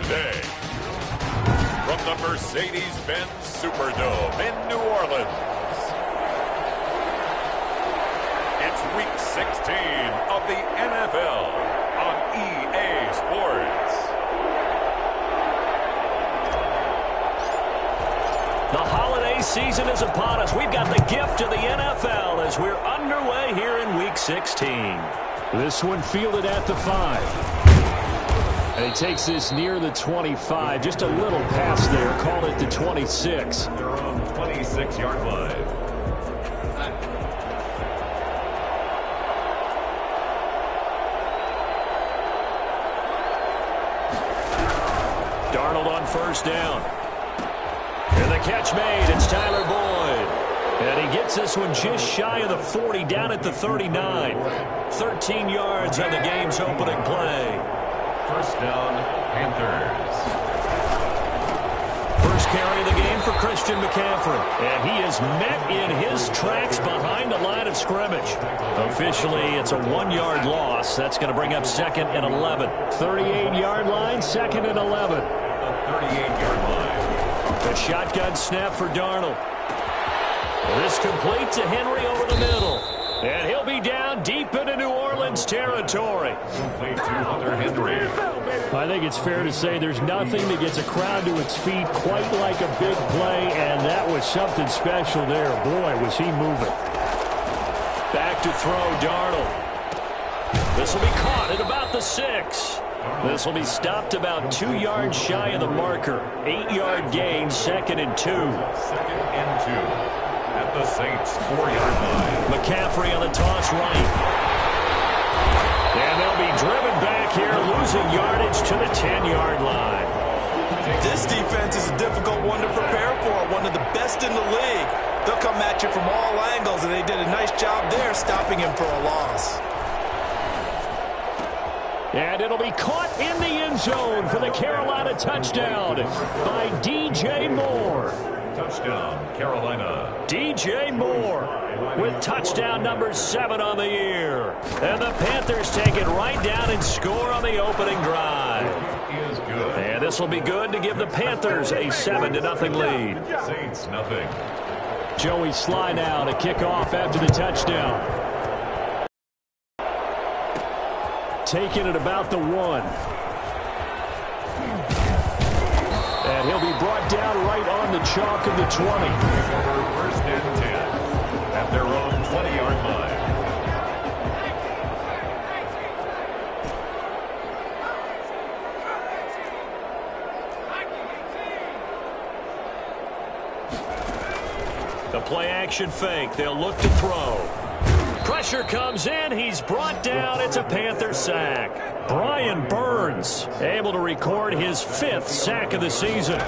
Sunday. From the Mercedes-Benz Superdome in New Orleans, it's Week 16 of the NFL on EA Sports. The holiday season is upon us. We've got the gift of the NFL as we're underway here in Week 16. This one fielded at the 5. And he takes this near the 25. Just a little pass there. Called it the 26. They're on 26-yard line. Darnold on first down. And the catch made. It's Tyler Boyd. And he gets this one just shy of the 40, down at the 39. 13 yards on the game's opening play. First down, Panthers. First carry of the game for Christian McCaffrey. And he is met in his tracks behind the line of scrimmage. Officially, it's a 1-yard loss. That's going to bring up 2nd and 11. 38-yard line, 2nd and 11. The 38-yard line. The shotgun snap for Darnold. This complete to Henry over the middle. And he'll be down deep into New Orleans territory. Complete to Hunter Henry. I think it's fair to say there's nothing that gets a crowd to its feet quite like a big play, and that was something special there. Boy, was he moving. Back to throw, Darnold. This will be caught at about the 6. This will be stopped about 2 yards shy of the marker. 8-yard gain, 2nd and 2. 2nd and 2. At the Saints' 4-yard line. McCaffrey on the toss right. And they'll be driven back here, losing yardage to the 10-yard line. This defense is a difficult one to prepare for, one of the best in the league. They'll come at you from all angles, and they did a nice job there stopping him for a loss. And it'll be caught in the end zone for the Carolina touchdown by DJ Moore. Touchdown, Carolina. DJ Moore with touchdown number 7 on the year. And the Panthers take it right down and score on the opening drive. He is good. And this will be good to give the Panthers a 7-0 lead. Saints, nothing. Joey Sly now to kick off after the touchdown. Taking it about the 1. And he'll be brought down right on the chalk of the 20. First and 10 at their own 20-yard line. The play-action fake. They'll look to throw. Pressure comes in. He's brought down. It's a Panther sack. Brian Burns able to record his 5th sack of the season.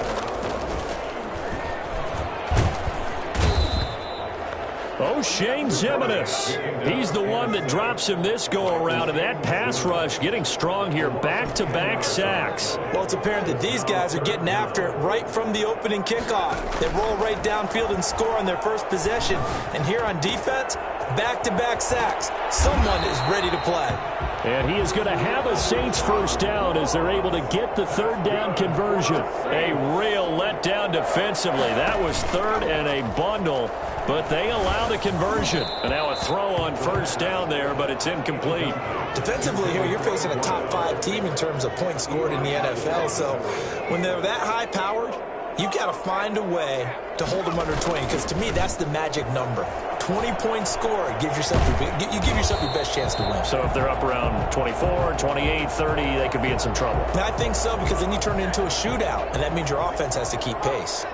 O'Shane Ximines. He's the one that drops him this go-around, and that pass rush getting strong here. Back-to-back sacks. Well, it's apparent that these guys are getting after it right from the opening kickoff. They roll right downfield and score on their first possession. And here on defense, back-to-back sacks. Someone is ready to play. And he is going to have a Saints first down as they're able to get the 3rd down conversion. A real letdown defensively. That was 3rd and a bundle, but they allow the conversion. And now a throw on first down there, but it's incomplete. Defensively here, you're facing a top-5 team in terms of points scored in the NFL. So when they're that high-powered, you've got to find a way to hold them under 20, because to me, that's the magic number. 20-point score gives yourself you give yourself your best chance to win. So if they're up around 24, 28, 30, they could be in some trouble. I think so, because then you turn it into a shootout, and that means your offense has to keep pace.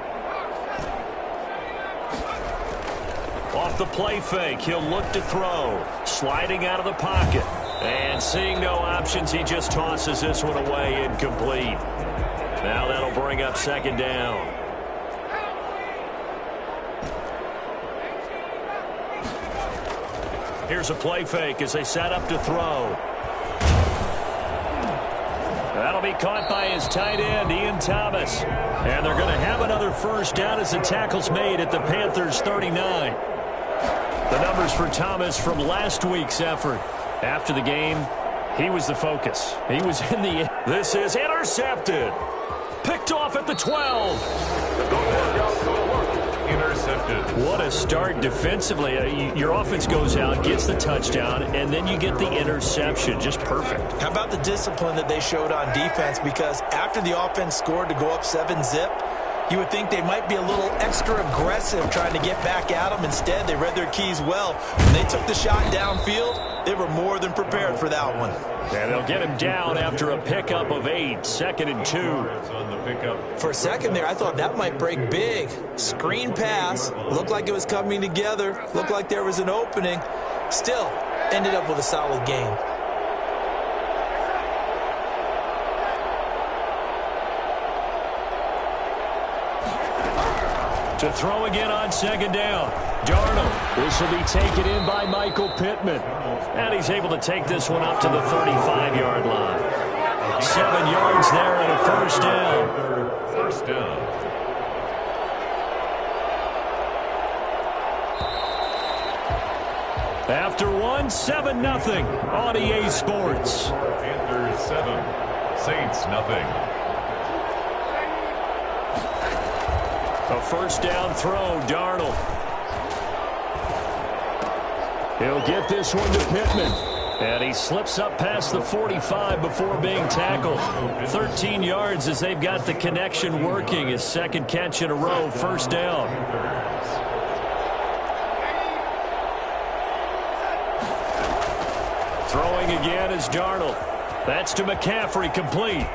Off the play fake, he'll look to throw. Sliding out of the pocket. And seeing no options, he just tosses this one away, incomplete. Now that'll bring up 2nd down. Here's a play fake as they set up to throw. That'll be caught by his tight end, Ian Thomas. And they're going to have another first down as the tackle's made at the Panthers' 39. The numbers for Thomas from last week's effort. After the game, He was the focus. He was in the... This is intercepted. Picked off at the 12. Intercepted. What a start defensively. Your offense goes out, gets the touchdown, and then you get the interception. Just perfect. How about the discipline that they showed on defense? Because after the offense scored to go up 7-zip, you would think they might be a little extra aggressive trying to get back at them. Instead, they read their keys well. When they took the shot downfield, they were more than prepared for that one. And they'll get him down after a pickup of 8, 2nd and 2. For a second there, I thought that might break big. Screen pass. Looked like it was coming together. Looked like there was an opening. Still, ended up with a solid gain. To throw again on 2nd down. Darnold. This will be taken in by Michael Pittman. And he's able to take this one up to the 35-yard line. 7 yards there and a first down. First down. After one, 7-0 on EA Sports. Panthers 7, Saints nothing. A first down throw, Darnold. He'll get this one to Pittman. And he slips up past the 45 before being tackled. 13 yards as they've got the connection working. His second catch in a row, first down. Throwing again is Darnold. That's to McCaffrey, complete.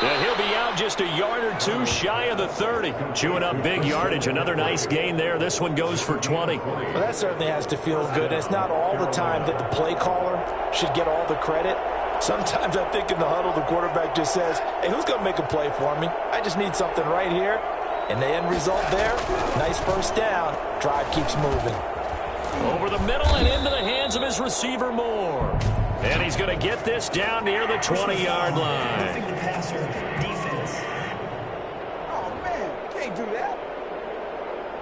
And he'll be out just a yard or two shy of the 30. Chewing up big yardage. Another nice gain there. This one goes for 20. Well, that certainly has to feel good. It's not all the time that the play caller should get all the credit. Sometimes I think in the huddle, the quarterback just says, hey, who's going to make a play for me? I just need something right here. And the end result there, nice first down. Drive keeps moving. Over the middle and into the hands of his receiver, Moore. And he's going to get this down near the 20-yard line. Oh, man, can't do that.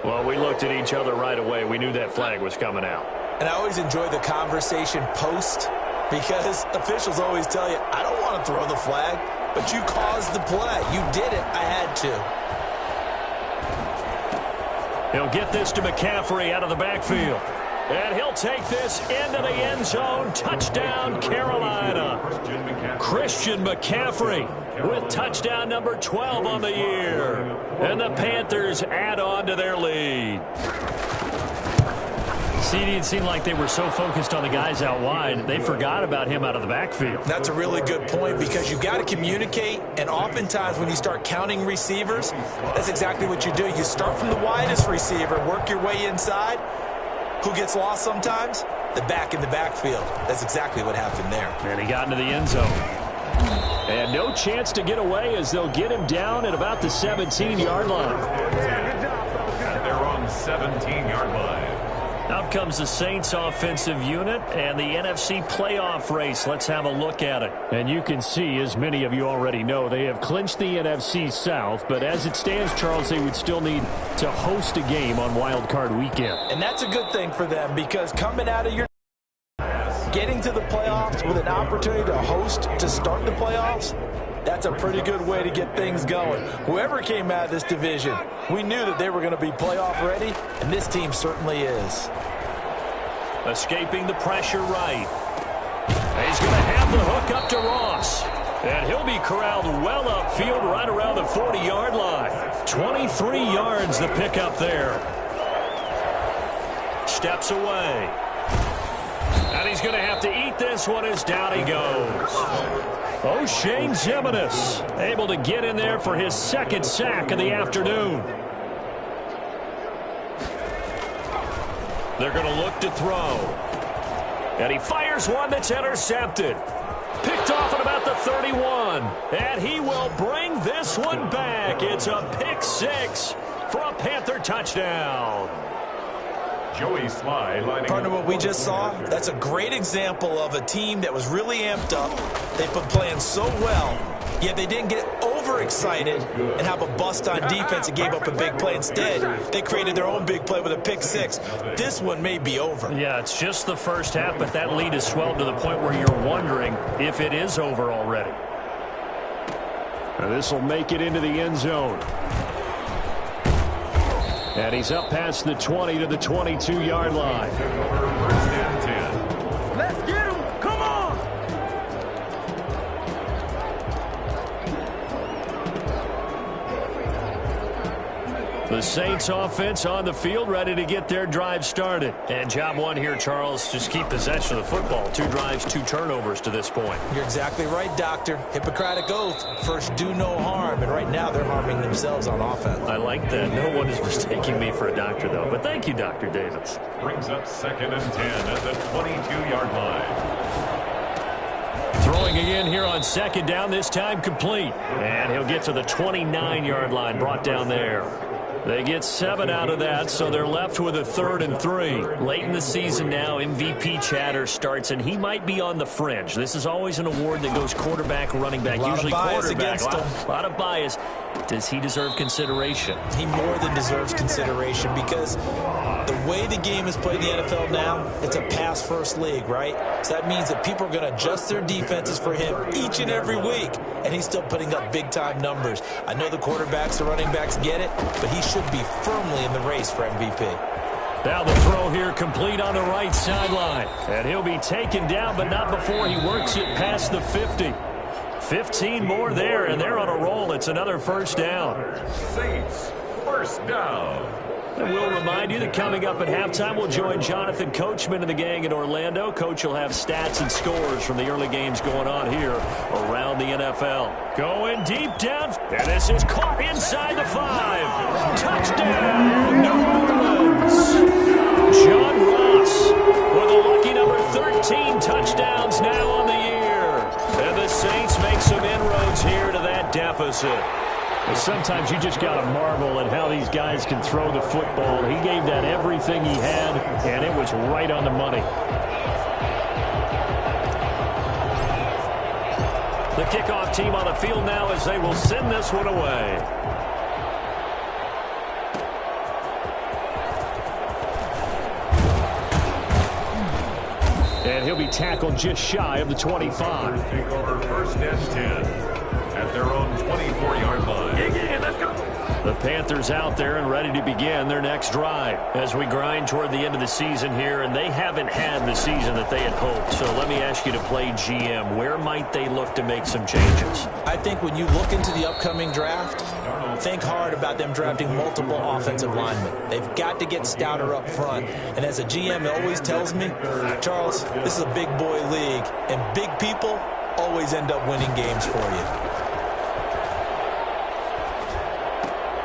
Well, we looked at each other right away. We knew that flag was coming out. And I always enjoy the conversation post because officials always tell you, I don't want to throw the flag, but you caused the play. You did it. I had to. He'll get this to McCaffrey out of the backfield. And he'll take this into the end zone. Touchdown, Carolina. Christian McCaffrey with touchdown number 12 on the year. And the Panthers add on to their lead. See, it seemed like they were so focused on the guys out wide, they forgot about him out of the backfield. That's a really good point because you've got to communicate, and oftentimes when you start counting receivers, that's exactly what you do. You start from the widest receiver, work your way inside. Who gets lost sometimes? The back in the backfield. That's exactly what happened there. And he got into the end zone. And no chance to get away as they'll get him down at about the 17-yard line. And they're on 17-yard line. Out comes the Saints offensive unit and the NFC playoff race. Let's have a look at it. And you can see, as many of you already know, they have clinched the NFC South. But as it stands, Charles, they would still need to host a game on Wild Card Weekend. And that's a good thing for them because coming out of your getting to the playoffs with an opportunity to host to start the playoffs, that's a pretty good way to get things going. Whoever came out of this division, we knew that they were going to be playoff ready, and this team certainly is. Escaping the pressure right. He's going to have the hook up to Ross. And he'll be corralled well upfield right around the 40-yard line. 23 yards the pickup there. Steps away. And he's going to have to eat this one as down he goes. O'Shane Ximines able to get in there for his second sack of the afternoon. They're going to look to throw. And he fires one that's intercepted. Picked off at about the 31. And he will bring this one back. It's a pick six for a Panther touchdown. Joey Sly lining Partner, what we just saw, that's a great example of a team that was really amped up. They've been playing so well. Yet they didn't get overexcited and have a bust on defense and gave up a big play. Instead, they created their own big play with a pick six. This one may be over. Yeah, it's just the first half, but that lead has swelled to the point where you're wondering if it is over already. This will make it into the end zone. And he's up past the 20 to the 22-yard line. First and 10. Let's get him. Come on. The Saints offense on the field, ready to get their drive started. And job one here, Charles, just keep possession of the football. 2 drives, 2 turnovers to this point. You're exactly right, Doctor. Hippocratic oath. First, do no harm. And right now, they're harming themselves on offense. I like that. No one is mistaking me for a doctor, though. But thank you, Dr. Davis. Brings up 2nd and 10 at the 22-yard line. Throwing again here on 2nd down, this time complete. And he'll get to the 29-yard line, brought down there. They get 7 out of that, so they're left with a 3rd and 3. Late in the season now, MVP chatter starts, and he might be on the fringe. This is always an award that goes quarterback, running back, usually quarterback. A lot of bias. Does he deserve consideration? He more than deserves consideration because the way the game is played in the NFL now, it's a pass-first league, right? So that means that people are going to adjust their defenses for him each and every week, and he's still putting up big-time numbers. I know the quarterbacks, the running backs get it, but he should be firmly in the race for MVP. Now the throw here complete on the right sideline. And he'll be taken down, but not before he works it past the 50. 15 more there, and they're on a roll. It's another first down. Saints, first down. And we'll remind you that coming up at halftime, we'll join Jonathan Coachman and the gang in Orlando. Coach will have stats and scores from the early games going on here around the NFL. Going deep down, and this is caught inside the 5. Touchdown, New Orleans. John Ross with a lucky number 13 touchdowns now on the year. And the Saints make some inroads here to that deficit. Sometimes you just got to marvel at how these guys can throw the football. He gave that everything he had, and it was right on the money. The kickoff team on the field now as they will send this one away. And he'll be tackled just shy of the 25. Take over 1st and 10 at their own 24-yard line. Yeah, let's go. The Panthers out there and ready to begin their next drive as we grind toward the end of the season here, and they haven't had the season that they had hoped. So let me ask you to play GM. Where might they look to make some changes? I think when you look into the upcoming draft, think hard about them drafting multiple offensive linemen. They've got to get stouter up front. And as a GM, it always tells me, Charles, this is a big boy league, and big people always end up winning games for you.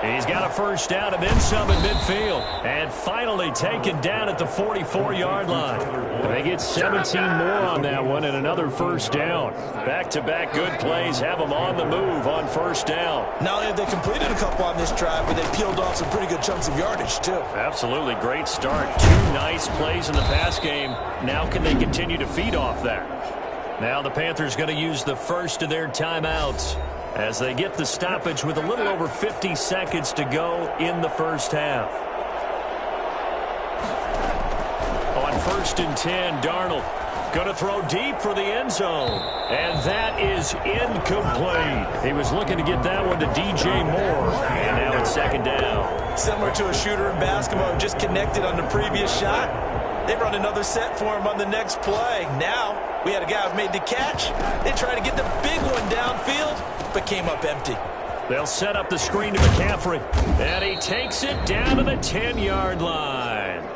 He's got a first down and then some at midfield. And finally taken down at the 44-yard line. They get 17 more on that one and another first down. Back-to-back good plays have them on the move on first down. Not only have they completed a couple on this drive, but they peeled off some pretty good chunks of yardage, too. Absolutely great start. 2 nice plays in the pass game. Now can they continue to feed off that? Now the Panthers going to use the first of their timeouts as they get the stoppage with a little over 50 seconds to go in the first half. On 1st and 10, Darnold going to throw deep for the end zone. And that is incomplete. He was looking to get that one to DJ Moore. And now it's 2nd down. Similar to a shooter in basketball who just connected on the previous shot. They run another set for him on the next play. Now, we had a guy who made the catch. They tried to get the big one downfield, but came up empty. They'll set up the screen to McCaffrey. And he takes it down to the 10-yard line.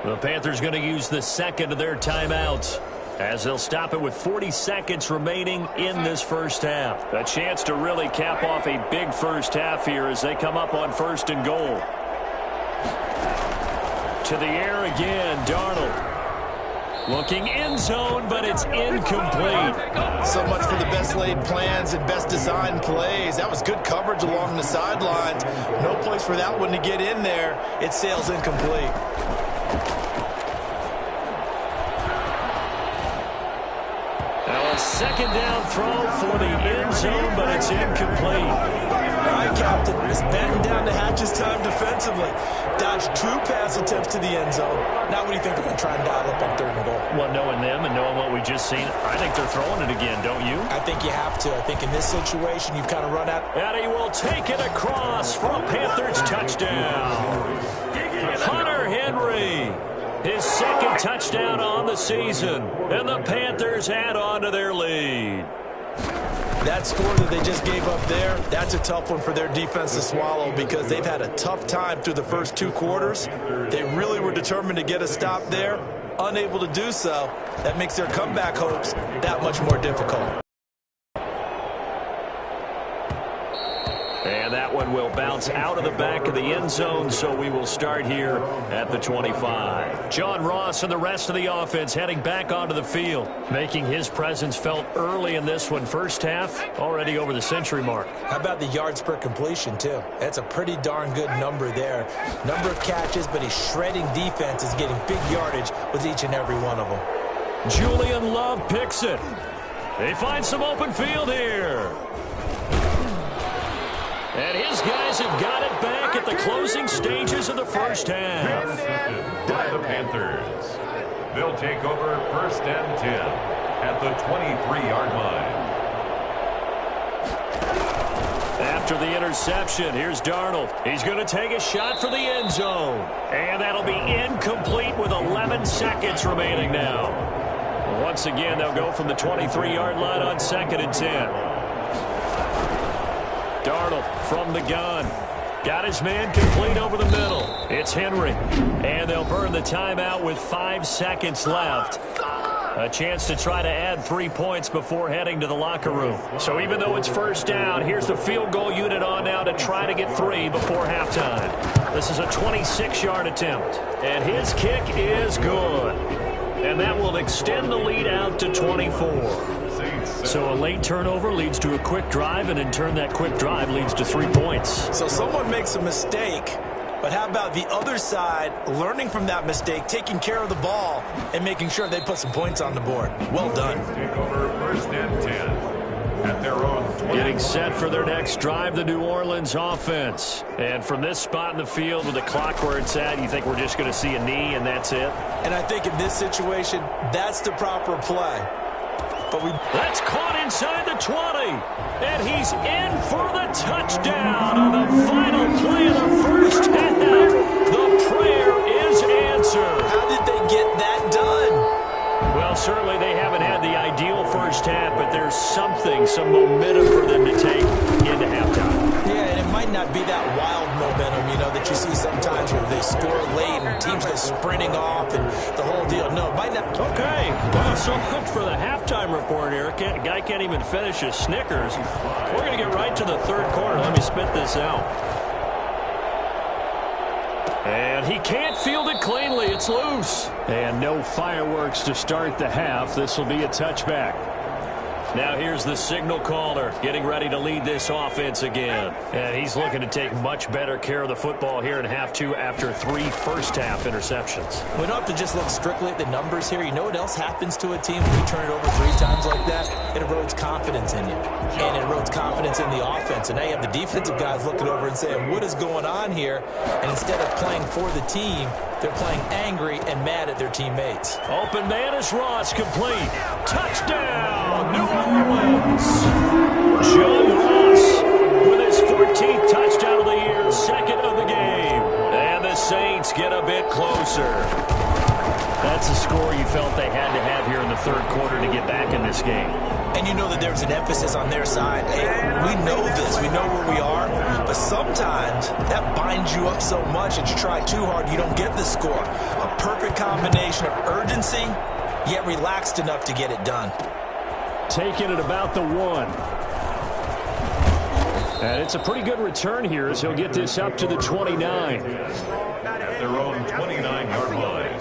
The Panthers going to use the second of their timeouts as they'll stop it with 40 seconds remaining in this first half. A chance to really cap off a big first half here as they come up on 1st and goal. To the air again, Darnold. Looking end zone, but it's incomplete. So much for the best laid plans and best designed plays. That was good coverage along the sidelines. No place for that one to get in there. It sails incomplete. Now a 2nd down throw for the end zone, but it's incomplete. All right, Captain, just batting down the hatches time defensively. Dodged 2 pass attempts to the end zone. Now what do you think they're going to try and dial up on 3rd and goal? Well, knowing them and knowing what we just seen, I think they're throwing it again, don't you? I think you have to. I think in this situation, you've kind of run out. And he will take it across for a Panthers touchdown. Hunter Henry, his 2nd touchdown on the season, and the Panthers add on to their lead. That score that they just gave up there, that's a tough one for their defense to swallow because they've had a tough time through the first 2 quarters. They really were determined to get a stop there, unable to do so. That makes their comeback hopes that much more difficult. And that one will bounce out of the back of the end zone, so we will start here at the 25. John Ross and the rest of the offense heading back onto the field, making his presence felt early in this one. First half, already over the century mark. How about the yards per completion, too? That's a pretty darn good number there. Number of catches, but he's shredding defense, is getting big yardage with each and every one of them. Julian Love picks it. They find some open field here. And his guys have got it back at the closing stages of the first half. By the Panthers. They'll take over 1st and 10 at the 23-yard line. After the interception, here's Darnold. He's going to take a shot for the end zone. And that'll be incomplete with 11 seconds remaining now. Once again, they'll go from the 23-yard line on 2nd and 10. Darnold from the gun. Got his man complete over the middle. It's Henry. And they'll burn the timeout with 5 seconds left. A chance to try to add 3 points before heading to the locker room. So even though it's first down, here's the field goal unit on now to try to get 3 before halftime. This is a 26-yard attempt. And his kick is good. And that will extend the lead out to 24. So a late turnover leads to a quick drive, and in turn that quick drive leads to 3 points. So someone makes a mistake, but how about the other side learning from that mistake, taking care of the ball, and making sure they put some points on the board? Well done. Take over 1st and 10 at their own 20. Getting set for their next drive, the New Orleans offense. And from this spot in the field with the clock where it's at, you think we're just going to see a knee and that's it? And I think in this situation, that's the proper play. That's caught inside the 20. And he's in for the touchdown on the final play of the first half. The prayer is answered. How did they get that done? Well, certainly they haven't had the ideal first half, but there's something, some momentum for them to take into halftime. Yeah, and it might not be that wild momentum, you know, that you see sometimes where they score late and teams go sprinting off and the whole deal. No, it might not. Okay, well, so much for the halftime report here. Guy can't even finish his Snickers. We're going to get right to the 3rd quarter. Let me spit this out. And he can't field it cleanly. It's loose. And no fireworks to start the half. This will be a touchback. Now here's the signal caller getting ready to lead this offense again. And he's looking to take much better care of the football here in half 2 after 3 first-half interceptions. We don't have to just look strictly at the numbers here. You know what else happens to a team when you turn it over 3 times like that? It erodes confidence in you. And it erodes confidence in the offense. And now you have the defensive guys looking over and saying, what is going on here? And instead of playing for the team, they're playing angry and mad at their teammates. Open man is Ross, complete. Touchdown, New Orleans. John Ross with his 14th touchdown of the year, 2nd of the game. And the Saints get a bit closer. That's a score you felt they had to have here in the 3rd quarter to get back in this game. And you know that there's an emphasis on their side. Hey, we know this. We know where we are. But sometimes that binds you up so much that you try too hard, you don't get the score. A perfect combination of urgency, yet relaxed enough to get it done. Taking it about the 1. And it's a pretty good return here as he'll get this up to the 29. At their own 29-yard line.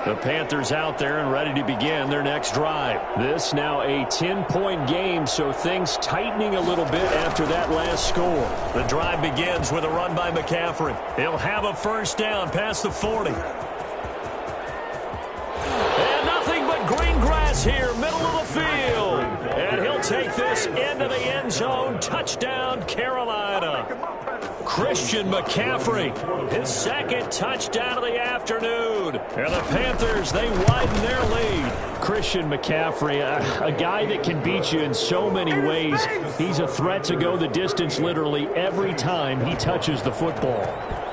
The Panthers out there and ready to begin their next drive. This now a 10-point game, so things tightening a little bit after that last score. The drive begins with a run by McCaffrey. He'll have a first down past the 40. And nothing but green grass here, middle of the field. And he'll take this into the end zone. Touchdown, Carolina. Christian McCaffrey, his second touchdown of the afternoon. And the Panthers, they widen their lead. Christian McCaffrey, a guy that can beat you in so many ways. He's a threat to go the distance literally every time he touches the football.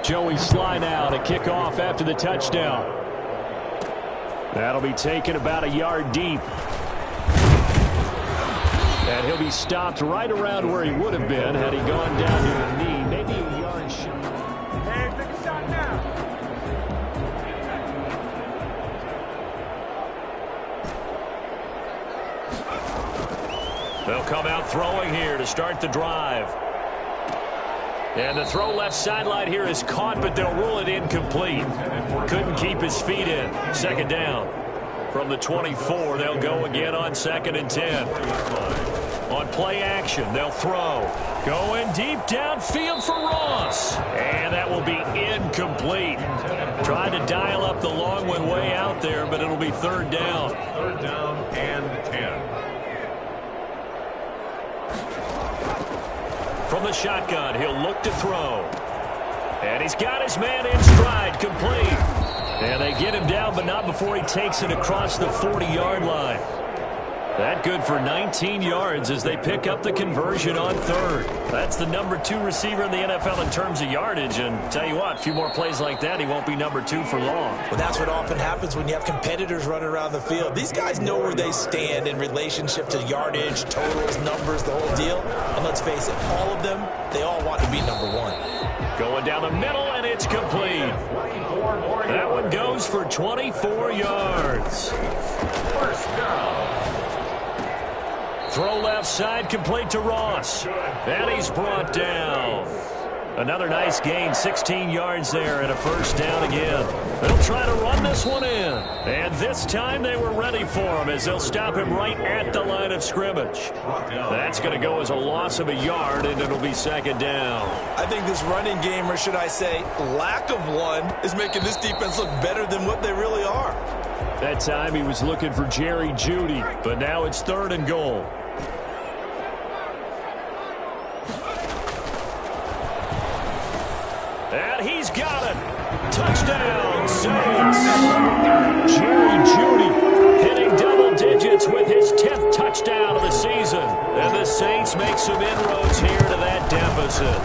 Joey Sly now to kick off after the touchdown. That'll be taken about a yard deep. And he'll be stopped right around where he would have been had he gone down to a knee, maybe a yard short. Hey, take a shot now. They'll come out throwing here to start the drive. And the throw left sideline here is caught, but they'll rule it incomplete. Couldn't keep his feet in. Second down. From the 24, they'll go again on 2nd and 10. On play action, they'll throw. Going deep downfield for Ross. And that will be incomplete. Tried to dial up the long one way out there, but it'll be 3rd down. 3rd down and 10. From the shotgun, he'll look to throw. And he's got his man in stride, complete. And they get him down, but not before he takes it across the 40-yard line. That good for 19 yards as they pick up the conversion on 3rd. That's the number 2 receiver in the NFL in terms of yardage. And tell you what, a few more plays like that, he won't be number 2 for long. Well, that's what often happens when you have competitors running around the field. These guys know where they stand in relationship to yardage, totals, numbers, the whole deal. And let's face it, all of them, they all want to be number 1. Going down the middle, and it's complete. That one goes for 24 yards. 1st down. Throw left side, complete to Ross. And he's brought down. Another nice gain, 16 yards there, and a 1st down again. They'll try to run this one in. And this time they were ready for him as they'll stop him right at the line of scrimmage. That's going to go as a loss of a yard, and it'll be 2nd down. I think this running game, or should I say lack of one, is making this defense look better than what they really are. That time he was looking for Jerry Jeudy, but now it's 3rd and goal. And he's got it. Touchdown, Saints. Jerry Jeudy hitting double digits with his 10th touchdown of the season. And the Saints make some inroads here to that deficit.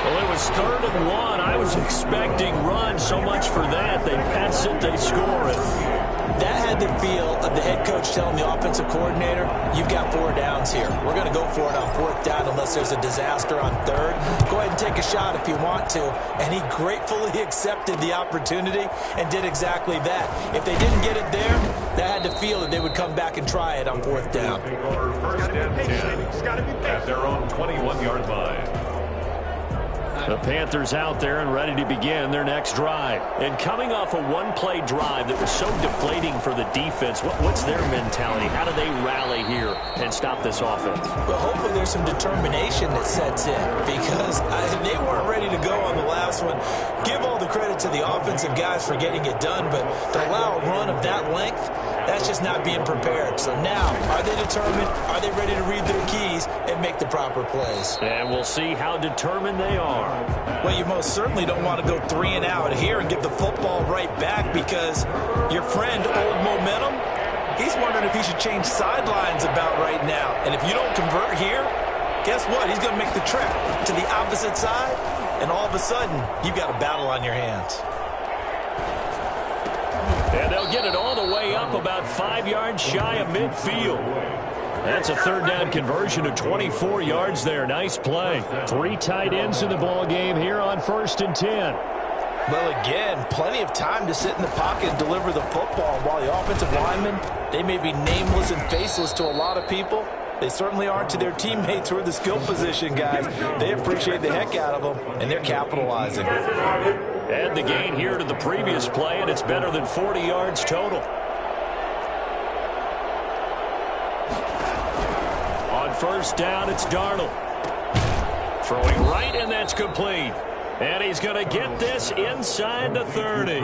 Well, it was 3rd and 1. I was expecting run. So much for that. They pass it, they score it. That had the feel of the head coach telling the offensive coordinator, you've got 4 downs here. We're going to go for it on 4th down unless there's a disaster on 3rd. Go ahead and take a shot if you want to. And he gratefully accepted the opportunity and did exactly that. If they didn't get it there, that had the feel that they would come back and try it on 4th down. 1st and 10 at their own 21-yard line. The Panthers out there and ready to begin their next drive. And coming off a one-play drive that was so deflating for the defense, what's their mentality? How do they rally here and stop this offense? Well, hopefully there's some determination that sets in because they weren't ready to go on the last one. Give all the credit to the offensive guys for getting it done, but to allow a run of that length, that's just not being prepared. So now, are they determined? Are they ready to read their keys and make the proper plays? And we'll see how determined they are. Well, you most certainly don't want to go 3 and out here and give the football right back because your friend, Old Momentum, he's wondering if he should change sidelines about right now. And if you don't convert here, guess what? He's going to make the trek to the opposite side, and all of a sudden, you've got a battle on your hands. And they'll get it all the way up about 5 yards shy of midfield. That's a 3rd down conversion of 24 yards there. Nice play. 3 tight ends in the ball game here on 1st and 10. Well, again, plenty of time to sit in the pocket and deliver the football. While the offensive linemen, they may be nameless and faceless to a lot of people, they certainly aren't to their teammates who are the skill position guys. They appreciate the heck out of them, and they're capitalizing. Add the gain here to the previous play, and it's better than 40 yards total. On 1st down, it's Darnold. Throwing right, and that's complete. And he's going to get this inside the 30.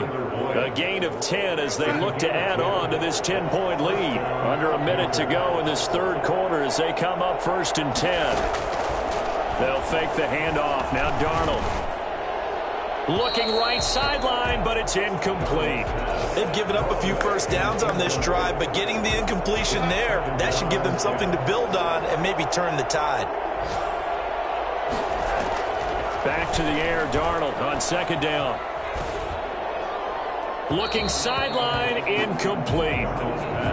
A gain of 10 as they look to add on to this 10-point lead. Under a minute to go in this third quarter as they come up 1st and 10. They'll fake the handoff. Now Darnold. Looking right sideline, but it's incomplete. They've given up a few first downs on this drive, but getting the incompletion there, that should give them something to build on and maybe turn the tide. Back to the air, Darnold on 2nd down. Looking sideline, incomplete.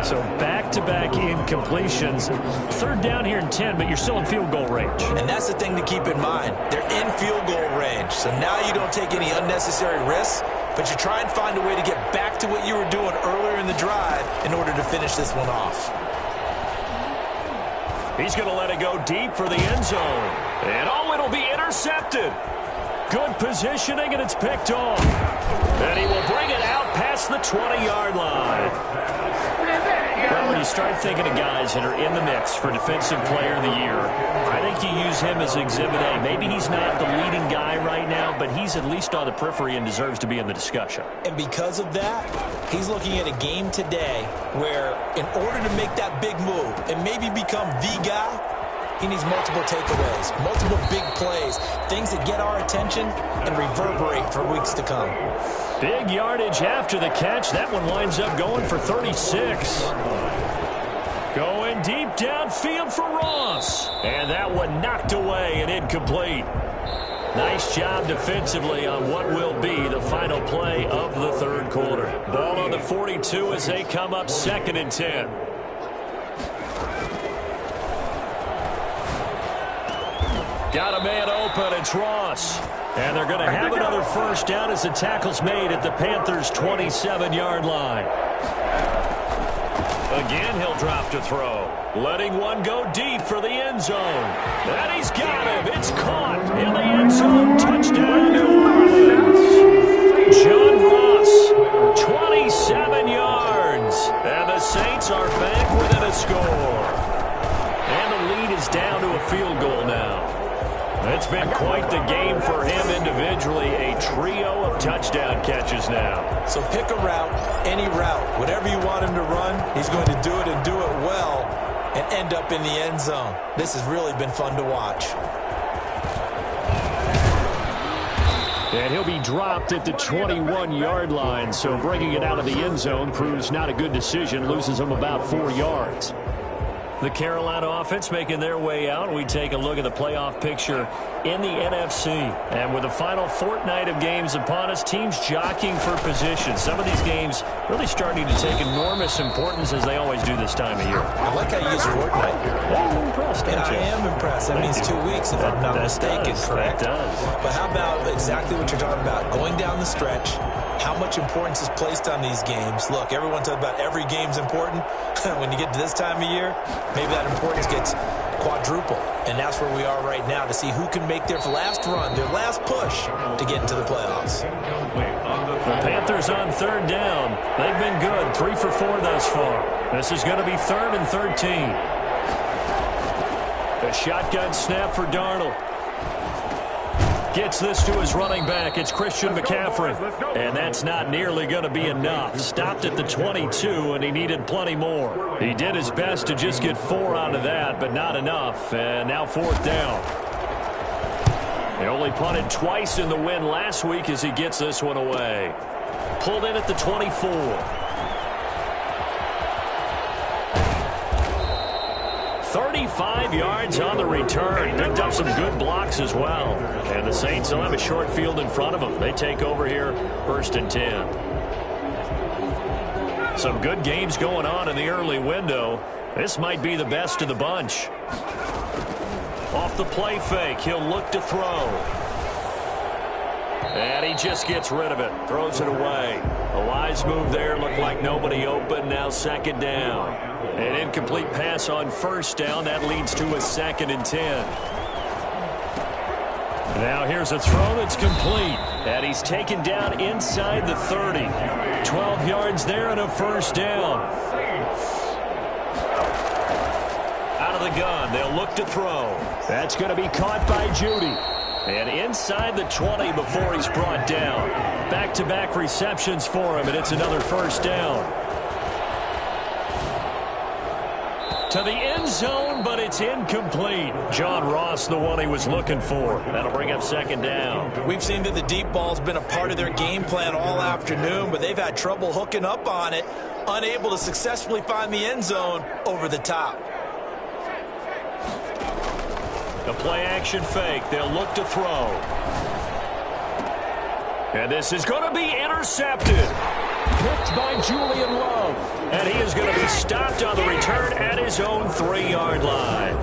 So back-to-back incompletions. 3rd down here in 10, but you're still in field goal range. And that's the thing to keep in mind. They're in field goal range, so now you don't take any unnecessary risks, but you try and find a way to get back to what you were doing earlier in the drive in order to finish this one off. He's going to let it go deep for the end zone. And it'll be intercepted. Good positioning, and it's picked off. And he will bring it out past the 20-yard line. Well, when you start thinking of guys that are in the mix for Defensive Player of the Year, I think you use him as Exhibit A. Maybe he's not the leading guy right now, but he's at least on the periphery and deserves to be in the discussion. And because of that, he's looking at a game today where in order to make that big move and maybe become the guy, he needs multiple takeaways, multiple big plays, things that get our attention and reverberate for weeks to come. Big yardage after the catch. That one winds up going for 36. Going deep downfield for Ross. And that one knocked away and incomplete. Nice job defensively on what will be the final play of the third quarter. Ball on the 42 as they come up 2nd and 10. Got a man open. It's Ross. And they're going to have another first down as the tackle's made at the Panthers' 27-yard line. Again, he'll drop to throw. Letting one go deep for the end zone. And he's got him. It's caught in the end zone. Touchdown, New Orleans. John Ross, 27 yards. And the Saints are back within a score. And the lead is down to a field goal now. It's been quite the game for him individually. A trio of touchdown catches now. So pick a route, any route. Whatever you want him to run, he's going to do it and do it well and end up in the end zone. This has really been fun to watch. And he'll be dropped at the 21-yard line. So bringing it out of the end zone proves not a good decision. Loses him about 4 yards. The Carolina offense making their way out. We take a look at the playoff picture in the NFC. And with the final fortnight of games upon us, teams jockeying for position. Some of these games really starting to take enormous importance as they always do this time of year. I like how you use fortnight. Yeah, I'm impressed, And I am impressed. That means 2 weeks if I'm not mistaken, correct? That does. But how about exactly what you're talking about? Going down the stretch, how much importance is placed on these games. Look, everyone talks about every game's important. When you get to this time of year, maybe that importance gets quadruple. And that's where we are right now to see who can make their last run, their last push to get into the playoffs. The Panthers on 3rd down. They've been good. 3 for 4 thus far. This is going to be 3rd and 13. A shotgun snap for Darnold. Gets this to his running back. It's Christian McCaffrey. And that's not nearly going to be enough. Stopped at the 22, and he needed plenty more. He did his best to just get 4 out of that, but not enough. And now 4th down. He only punted twice in the win last week as he gets this one away. Pulled in at the 24. 35 yards on the return. Picked up some good blocks as well. And the Saints will have a short field in front of them. They take over here 1st and 10. Some good games going on in the early window. This might be the best of the bunch. Off the play fake, he'll look to throw. And he just gets rid of it. Throws it away. A wise move there. Looked like nobody open. Now 2nd down. An incomplete pass on 1st down. That leads to a 2nd and 10. Now here's a throw that's complete. And he's taken down inside the 30. 12 yards there and a 1st down. Out of the gun. They'll look to throw. That's going to be caught by Judy. And inside the 20 before he's brought down. Back-to-back receptions for him, and it's another first down. To the end zone, but it's incomplete. John Ross, the one he was looking for. That'll bring up second down. We've seen that the deep ball's been a part of their game plan all afternoon, but they've had trouble hooking up on it, unable to successfully find the end zone over the top. The play-action fake. They'll look to throw. And this is going to be intercepted. Picked by Julian Love. And he is going to be stopped on the return at his own 3-yard line.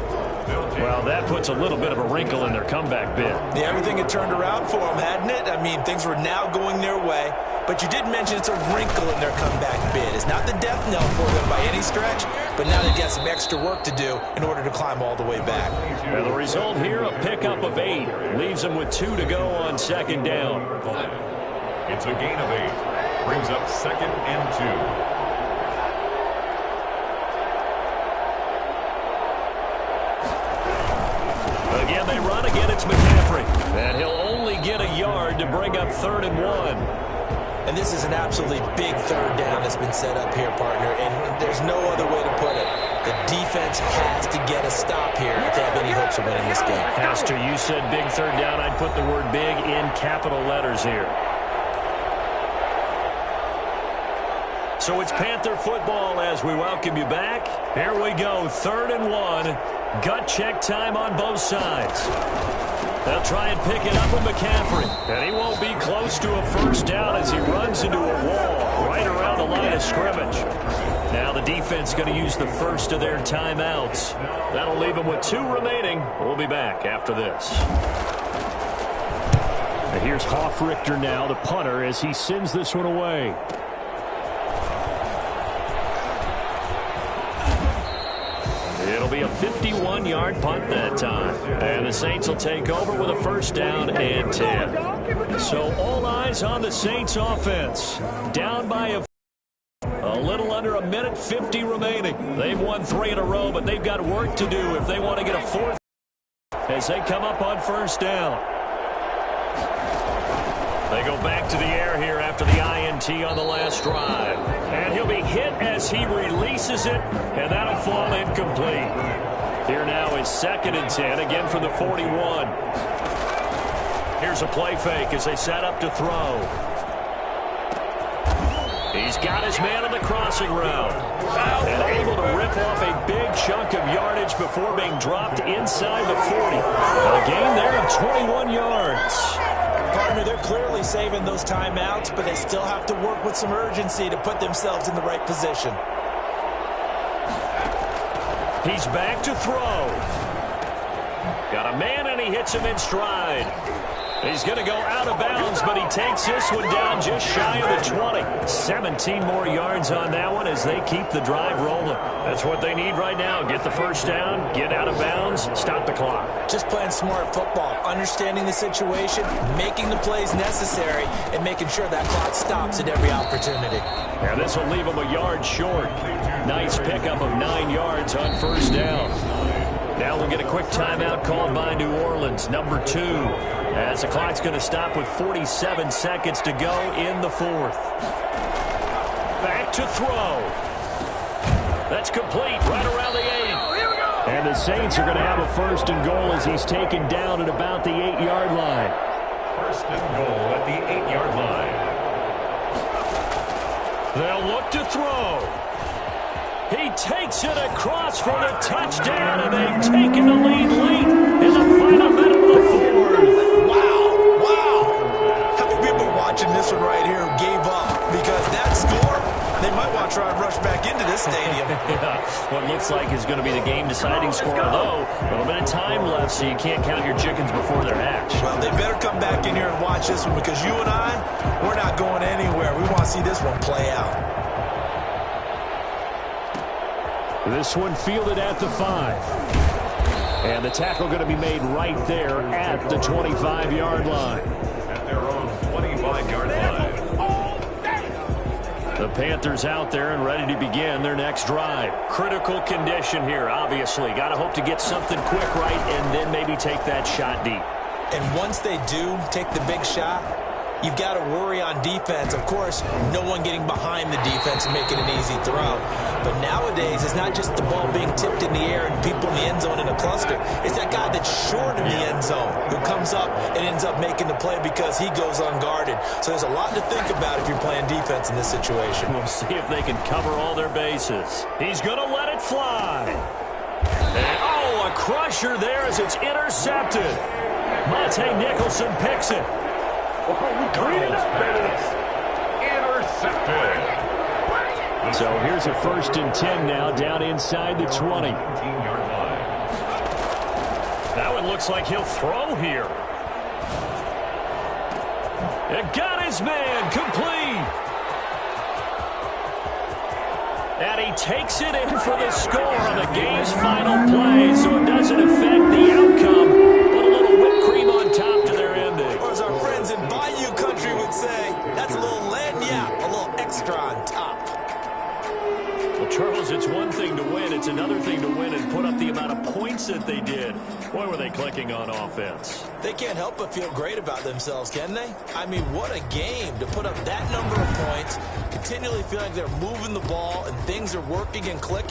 Well, that puts a little bit of a wrinkle in their comeback bid. Yeah, everything had turned around for them, hadn't it? I mean, things were now going their way. But you did mention it's a wrinkle in their comeback bid. It's not the death knell for them by any stretch, but now they've got some extra work to do in order to climb all the way back. And the result here, a pickup of 8. Leaves them with 2 to go on second down. It's a gain of 8. Brings up second and 2. Again, they run. Again, it's McCaffrey. And he'll only get a yard to bring up 3rd and 1. And this is an absolutely big third down that's been set up here, partner, and there's no other way to put it. The defense has to get a stop here if they have any hopes of winning this game. Pastor, you said big third down. I'd put the word big in capital letters here. So it's Panther football as we welcome you back. Here we go, 3rd and 1. Gut check time on both sides. They'll try and pick it up with McCaffrey. And he won't be close to a first down as he runs into a wall right around the line of scrimmage. Now the defense going to use the first of their timeouts. That'll leave them with 2 remaining. We'll be back after this. And here's Hoffrichter now, the punter, as he sends this one away. It'll be a 51-yard punt that time. And the Saints will take over with a first down and 10. So all eyes on the Saints offense. Down by a little under a minute 50 remaining. They've won 3 in a row, but they've got work to do if they want to get a 4th as they come up on first down. They go back to the air here after the INT on the last drive. And he'll be hit as he releases it, and that'll fall incomplete. Here now is 2nd and 10, again from the 41. Here's a play fake as they set up to throw. He's got his man on the crossing route. And able to rip off a big chunk of yardage before being dropped inside the 40. A gain there of 21 yards. Partner, they're clearly saving those timeouts, but they still have to work with some urgency to put themselves in the right position. He's back to throw. Got a man, and he hits him in stride. He's going to go out of bounds, but he takes this one down just shy of the 20. 17 more yards on that one as they keep the drive rolling. That's what they need right now. Get the first down, get out of bounds, stop the clock. Just playing smart football, understanding the situation, making the plays necessary, and making sure that clock stops at every opportunity. And this will leave them a yard short. Nice pickup of 9 yards on first down. Now we'll get a quick timeout called by New Orleans, number 2, as the clock's going to stop with 47 seconds to go in the 4th. Back to throw. That's complete right around the 8. And the Saints are going to have a 1st and goal as he's taken down at about the 8-yard line. 1st and goal at the 8-yard line. They'll look to throw. He takes it across for the touchdown, and they've taken the lead late in the final minute of the 4th. Wow. How many people watching this one right here who gave up? Because that score, they might want to try and rush back into this stadium. Yeah, what looks like is going to be the game-deciding score, although a little bit of time left, so you can't count your chickens before they're hatched. Well, they better come back in here and watch this one, because you and I, we're not going anywhere. We want to see this one play out. This one fielded at the 5. And the tackle going to be made right there at the 25-yard line. At their own 25-yard line. The Panthers out there and ready to begin their next drive. Critical condition here, obviously. Got to hope to get something quick right and then maybe take that shot deep. And once they do take the big shot, you've got to worry on defense. Of course, no one getting behind the defense and making an easy throw. But nowadays, it's not just the ball being tipped in the air and people in the end zone in a cluster. It's that guy that's short in the end zone who comes up and ends up making the play because he goes unguarded. So there's a lot to think about if you're playing defense in this situation. We'll see if they can cover all their bases. He's going to let it fly. And, oh, a crusher there as it's intercepted. Monte Nicholson picks it. Intercepted. So here's a 1st and 10 now, down inside the 20. 19-yard line. That one looks like he'll throw here. It got his man, complete. And he takes it in for the score on the game's final play, so it doesn't affect the outcome. Put a little whipped cream on top to their ending. Or as our friends in Bayou Country would say, that's a little lagniappe, a little extra on top. Well, Charles, it's one thing to win. It's another thing to win and put up the amount of points that they did. Boy, were they clicking on offense. They can't help but feel great about themselves, can they? I mean, what a game to put up that number of points, continually feeling like they're moving the ball and things are working and clicking.